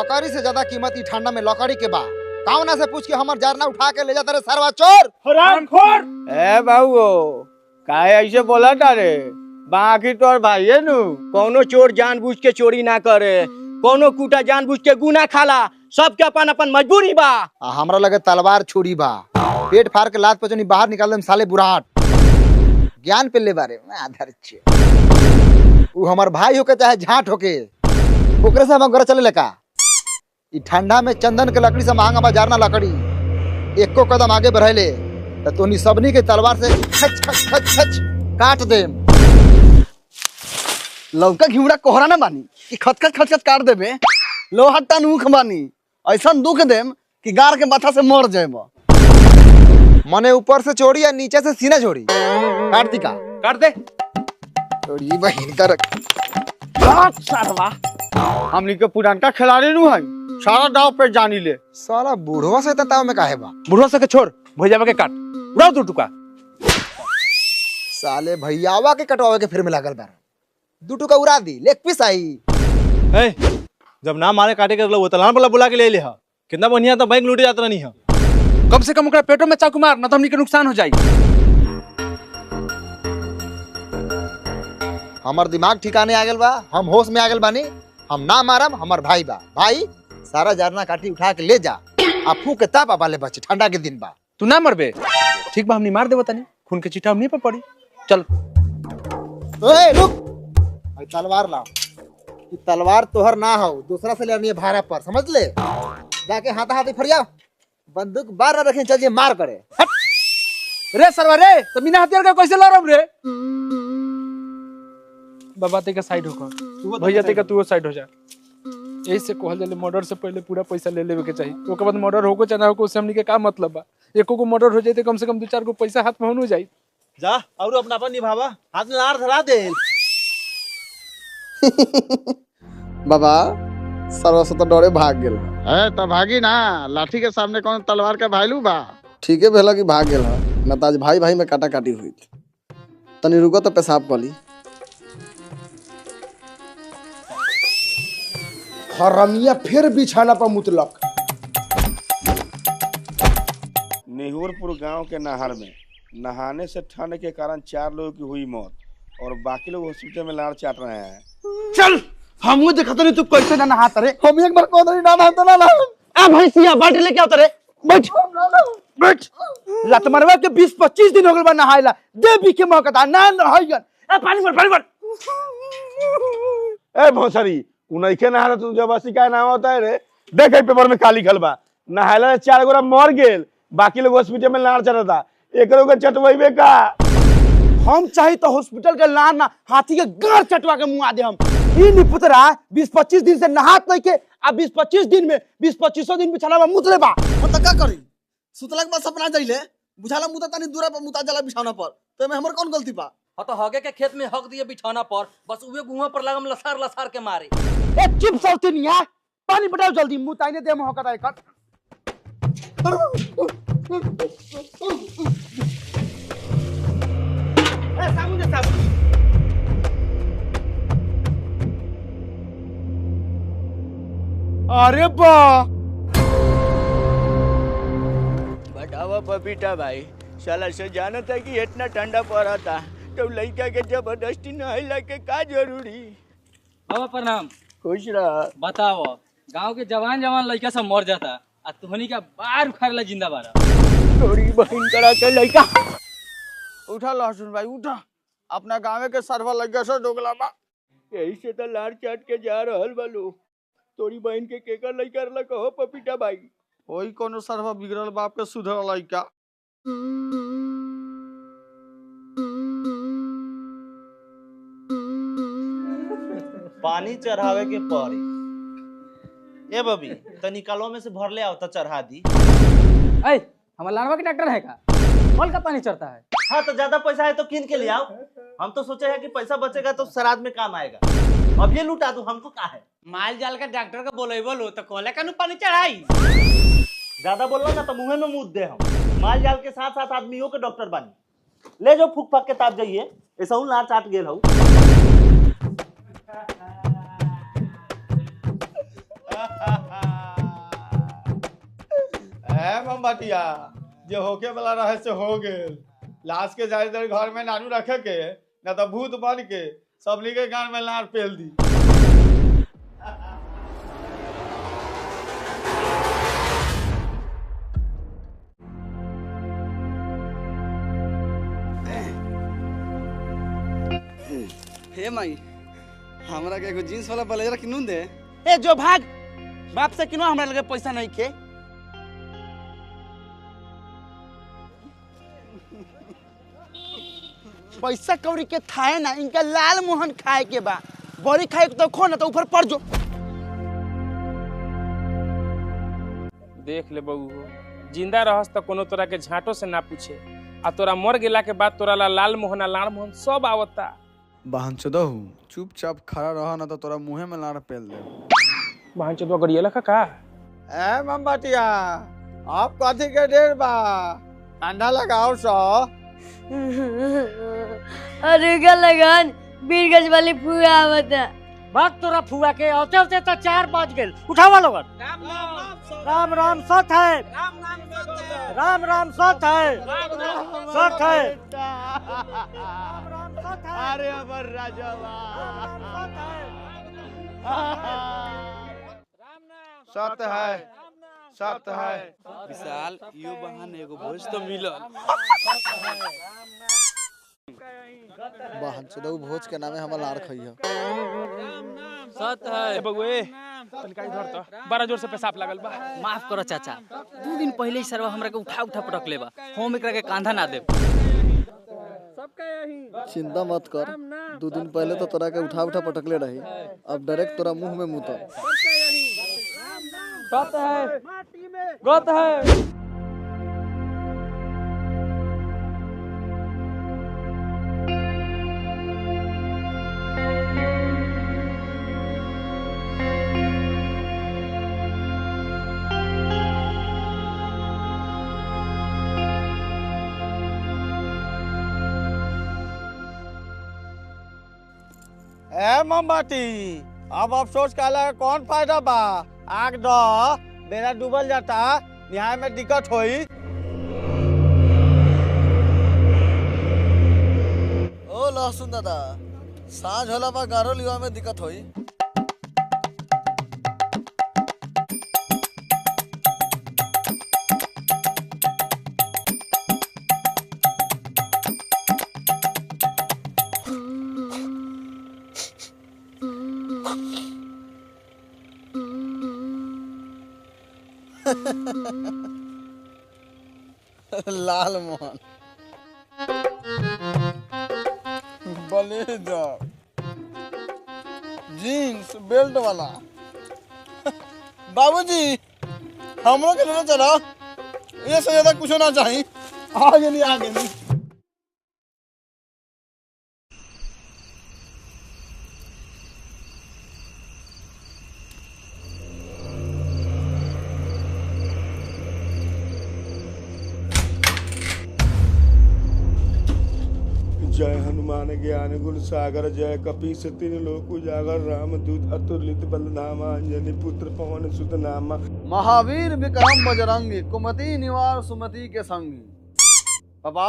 लकड़ी से ज्यादा कीमत ई ठंडा में लकड़ी के बा। कावना से पूछ के हमर जारना उठा के ले जाता रे सरवा चोर। हरामखोर। ए बाबू काहे ऐसे बोला तारे? बाकी तोर भाई है नु। कोनो चोर जानबूझ के चोरी ना करे, कोनो कूटा जानबूझ के गुना खाला। सबके अपन अपन मजबूरी बा। हमरा लगे तलवार छुरी बा, पेट फाड़ के लात पचनी बाहर निकाल देम साले बुराट। ज्ञान पे ले बारे मैं आधार छे। उ हमर भाई होके चाहे झाट होके, ओकरे से हम घर चले लेका। ई ठंडा में चंदन के लकड़ी से महंगा बाजार ना लकड़ी। एको कदम आगे बढ़ेले त तोनी सबनी के तलवार से खच खच खच खच काट देम। लौका घिउरा कोहरा ना बानी कि खचखच खचखच काट देबे। लोहट्टा नुख बानी ऐसा दुख देम कि गार के माथा से मर जाएब। मने ऊपर से चोरी या नीचे से सीना चोरी। काट दी का? काट दे। चोरी बहिन कर सरवा हमनी के पुरानका खिलाड़ी नु है, सारा दाव पे जानी ले। साला बूढ़वा से तताव में काहे बा? बुढ़वा से के छोड़, भैया के काट उड़ाओ दू टुका। साले भैयावा के कटवावे के फिर में लागल बार। दू टुका उड़ा दी, लेग पीस आई। ए, जब ना मारे काटे के वो तलान वाला बुला के ले हा। कितना बढ़िया था, बैंक लूटे जाता नहीं है। कम से कम ओकरा पेटो में चाकू मार, ना तो हमनी के नुकसान हो जाई। हमर दिमाग ठिकाने आ गेल बा, हम होश में आ गेल बानी। हम ना मारम, हमर भाई बा। भाई सारा जारना काटी उठा के ले जा। आ फूक के ताप वाले बच्चे, ठंडा के दिन बा। तू ना मरबे ठीक बा, हमनी मार देबो तनी। खून के चिट्ठा हमनी पे पड़ी। चल ओए रुक, भाई तलवार ला। ई तलवार तोहर ना हो, दूसरा से ले आनी है भाड़ा पर, समझ ले। जाके हाथा हाथी फरिया, बंदूक बार ना रखें, चलिए मार करे। हट। रे सरवा रे, तो बिना हथियार के कैसे लड़ब रे? बाबा ते का साइड होकर, भैया ते का तू साइड हो जा। यही से कहल जाले मर्डर से पहले पूरा पैसा ले लेवे के चाहिए। ओकर बाद मर्डर होको चाहे ना होको, उससे हमनी के का मतलब बा? एको को मर्डर हो जाए तो कम से कम 2-4 को पैसा हाथ में होनो जाई। जा और अपना अपन निभावा, हाथ में नार धरा दे। बाबा सरवा से तो डरे भाग गेल। है तो भागी ना, लाठी के सामने कौन तलवार के भाईलू बा। ठीक है भेला कि भाग गेल है, ना तो आज भाई भाई में काटा काटी हुई। तनी रुको तो पेशाब कली। हरमिया फिर बिछाना पर मुतलक। नेहूरपुर गांव के नहर में नहाने से ठंड के कारण 4 लोगों की हुई मौत और बाकी लोग हॉस्पिटल में लाड़ चाट रहे हैं। चल हमहू देखत नहीं तू कैसे ना नहात रे। हम एक बार कौन ना नहाता ना। आ भैंसिया बाल्टी लेके आवत रे। बैठ बैठ। लत मरवा के 20-25 दिन हो गल बा नहाइला। दे भी के मौका दा ना नहाइगन। ए पानी भर। ए भोसरी उनके नहाना तू जबरदस्ती का नाम होता है रे। देख पेपर में काली खलबा नहाइला 4 गोरा मर गेल, बाकी लोग हॉस्पिटल में लाड़ चढ़ता। एकरो के चटवैबे का। हम चाहे तो हॉस्पिटल के लार ना, हाथी के गार चटवा के मुआ दे हम। ई निपुतरा 20-25 दिन से नहात नहीं के, आ 20-25 दिन में 20-25 दिन बिछाना में मुतले बा। हम त का करी? सुतला के बाद सपना जाइले, बुझाला मुता तनी दूरा पर मुता जाला बिछाना पर। तो में हमर कौन गलती बा? तो हगे के खेत में हक दिए बिछौना पर, बस उहे गुहा पर लगम लसार लसार के मारे। ए चुप सौतनिया, पानी पटाओ जल्दी, मुताई ने दे में होका कर। ए साबुन दे साबुन। अरे बा बतावा पपीता भाई, साला से जानत है कि इतना ठंडा पड़ा था तो लड़का के जबरदस्ती नहला के का जरूरी। बाबा प्रणाम। खुश रहा। बताओ, गांव के जवान लड़का सब मर जाता, आ तुहनी का बार उखाड़ला जिंदा बारा। थोड़ी बहन करा के लड़का उठा लहसुन भाई उठा। अपना गाँव के सरवा लड़का से दोगला बा, यही से तो लाड़ चाट के जा रहल बालू। तोरी बहन के केकर लड़का रहला कहो पपीता भाई? ओई कोनो सरवा बिगड़ल बाप के सुधर लड़का। पानी चढ़ावे के पड़ी। ए बबी तनी कलो में से भर ले आओ तो चढ़ा दी। ऐ हमार लानवा के ट्रैक्टर है का? कल का पानी चढ़ता है। हाँ तो ज्यादा पैसा है तो किन के ले आओ। हम तो सोचे हैं कि पैसा बचेगा तो श्राद्ध में काम आएगा। अब ये लुटा दो, हमको क्या है। माल जाल का डॉक्टर का बोले बोलो तो कोले का पानी चढ़ाई। ज्यादा बोलना ना तो मुंह में मुद दे। हम माल जाल के साथ साथ आदमियों के डॉक्टर बनी। ले जाओ फूक फाक के ताप जाइए, ऐसा हूँ लार चाट गेल हूँ। ए मोमबतिया जे होके वाला रहे से हो गेल। लाश के जाए देर घर में नानू रखे के न तो भूत बन के सबनी के गान में लार पेल दी। हे माई हमरा के एगो जींस वाला ब्लेजर किनू दे। ए जो भाग बाप से किनो हमरा लगे पैसा नहीं के। पैसा कौड़ी के थाए ना इनका लाल मोहन खाए के बा। बड़ी खाए के तो खो ना तो ऊपर पड़ जो। देख ले बहू हो, जिंदा रहस तो कोनो तोरा के झांटो से ना पूछे, आ तोरा मर गेला के बाद तोरा ला लाल मोहन लाल मोहन सब आवता। बहन चोदहू चुपचाप खड़ा रह ना तो तोरा मुंहे में लाड़ पेल दे। बहन चोदवा गड़िया लखा का? ए मोमबतिया आप कथी के देर बा ठंडा लगाओ सो। अरे क्या लगान बीरगंज वाली फुआ आवता। बात तोरा फुआ के होते होते तो 4 बज गेल। उठावा लोगन। राम राम सत है। राम राम सत है। सत है। अरे अमर राजवा सत्य है, सत्य है। विशाल यो बहाने एगो भोज तो मिलल। बहन चोदऊ भोज के नामे हम लाड़ खइयो। सत है। ए बगुए तनका इधर तो बड़ा जोर से पेशाब लागल बा। माफ करो चाचा, 2 दिन पहले ही सरवा हमरा के उठा उठा पटक लेबा। हम एकरा के कांधा ना देब। चिंता मत कर, 2 दिन पहले तो तोरा के उठा उठा पटकले रही, अब डायरेक्ट तोरा मुंह में मुतो। सत है। गत है। ए मोमबत्ती अब अफसोस काला कौन फायदा बा। आग दो बेड़ा डूबल जाता निहाय में दिक्कत होई। ओ लहसुन दादा साँझ होला बा गारो लिवा में दिक्कत होई। लाल मोहन ब्लेजर जीन्स बेल्ट वाला। बाबूजी हमरो के लेना चला, ये से ज्यादा कुछ ना चाहिए। आगे नहीं आगे नहीं। जय हनुमान ज्ञान गुण सागर जय कपीस तीन लोक उजागर राम दूत अतुलित बलधामा अंजनी पुत्र पवन सुत नामा। महावीर विक्रम बजरंगी कुमति निवार सुमति के संगी। पापा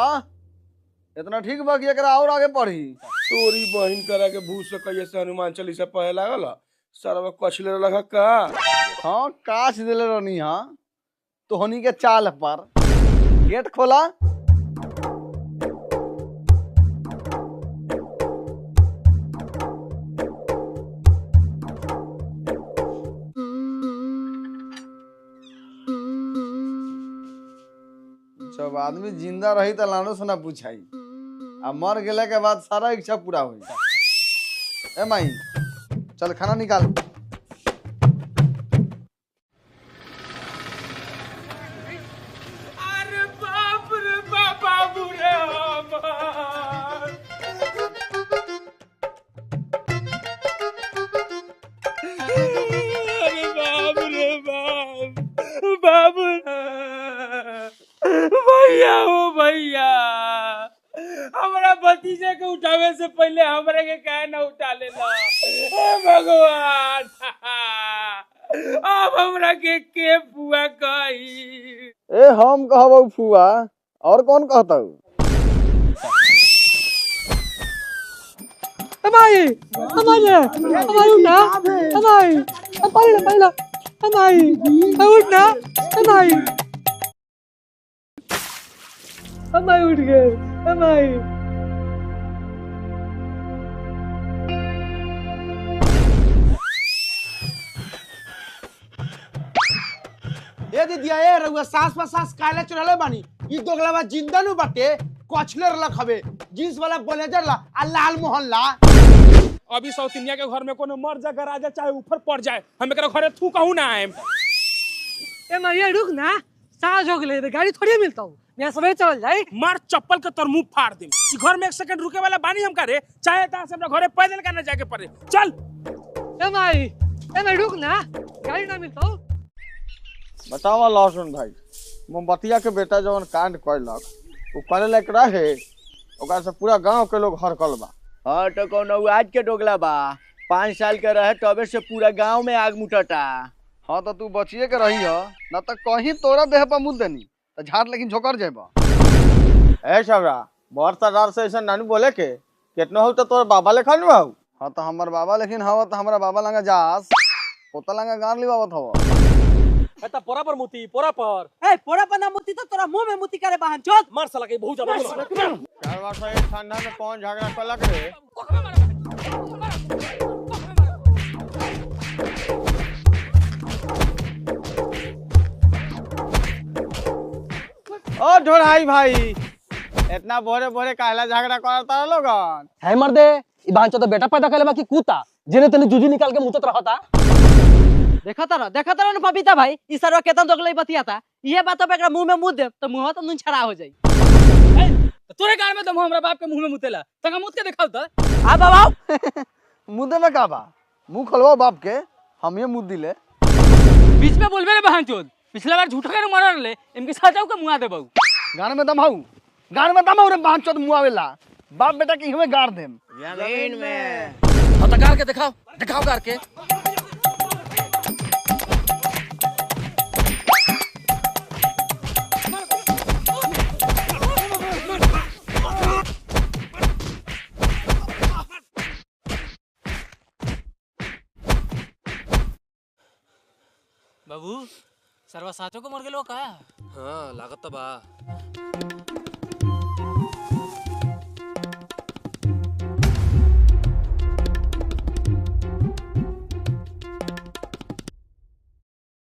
इतना ठीक बा कि एकरा और आगे पढ़ी। तोरी बहिन करा के भूत से कहिए से हनुमान चालीसा पढ़े लागल सरवा कछले लगा का। हाँ काश दिले रहनी। हाँ तो होनी के चाल पर गेट खोला। जब आदमी जिंदा रही तो लानो से ना पूछाई, आ मर गेला के बाद सारा इच्छा पूरा हुई। ए माई चल खाना निकाल। अरे बाप रे बाबू रे अरे बाप रे बाबू भैया हो भैया, हमारा भतीजे के उठावे से पहले हमरे के काहे ना उठा लेला। हे भगवान अब हमरा के पुआ कही। हम कहब फुआ और कौन कहता हूँ? हमारी हमारे हमारी उठना हमारी पहला पहला हमारी उठना हमारी हमारी उठ गए हमारी ए दीदिया ए रउआ सास सास काले चढ़ले बानी ई दोगलावा जिंदा नु बाटे कछले रलक हवे जींस वाला ब्लेजर ला आ लाल मोहन ला अभी साउथ इंडिया के घर में कोनो मर जा गराजा चाहे ऊपर पड़ जाए हम एकरा घरे थू कहू ना आएम ए मारिया रुक ना साज हो गले गाड़ी थोड़ी मिलता हूँ मैं सवेरे चल जाए मार चप्पल के तोर मुंह फाड़ देम ई घर में एक सेकंड रुके वाला बानी हम करे चाहे ता से हमरा घरे पैदल करना जाके पड़े चल ए माई रुक ना गाड़ी ना मिलता हूँ। बतावा लहसुन भाई, मोमबतिया के बेटा जवन कांड कैलक उ करे लायक रहे, ओकरा से पूरा गांव के लोग हरकल बा। हाँ तो कोनो आज के डोगला बा 5 साल के रहे तबे से पूरा गांव में आग मुटता। हाँ तो तू बचिए के रही हो न तो कहीं तोरा देह पर मुद देनी तो झाट लेकिन झोकर जेबा। ए सबरा बहुत सरदार से ऐसा नानू बोले के कितना हो तो तोर बाबा लेखा नु हो। हाँ तो हमर बाबा लेकिन हवा तो हमारा बाबा लंगा जास पोता लंगा गान लिवावत हवा। एता पोरा पर मुती पोरा पर ए पोरा पर ना मुती तो तोरा मुंह में मुती करे बहन चोद मार साला के बहुत ज्यादा 4 बार से ठंडा में कौन झगड़ा कलक रे। ओ ढोढ़ाई भाई इतना भोरे भोरे काहला झगड़ा करता लोगन है मर्दे ई बहन चोद बेटा पैदा करे बाकी कुत्ता जेने तेने जुजी निकाल के मुतत रहता। देखा तारा न पपीता भाई ई सरवा केतन दोगले बतियाता ये बात पे एकरा मुंह में मुत दे तो मुंह तो नुन छड़ा हो जाई। तोरे गाय में तो हमरा बाप के मुंह में मुतेला तका मुत के दिखाओ त आ बाबा मुद्दे में का बा, मुंह खोलवा बाप के हम ये मुद्दी ले बीच में बोलबे रे बहन चोद पिछला बार झूठा के मरर ले इनके साजाऊ के मुआ देबऊ गान में दमाऊ रे बहन चोद मुआवेला बाप बेटा के हमें गाड़ देम जमीन में। और तकार के दिखाओ कर के बाबू सर्वा साचो को मर गेलो का? हाँ लागत बा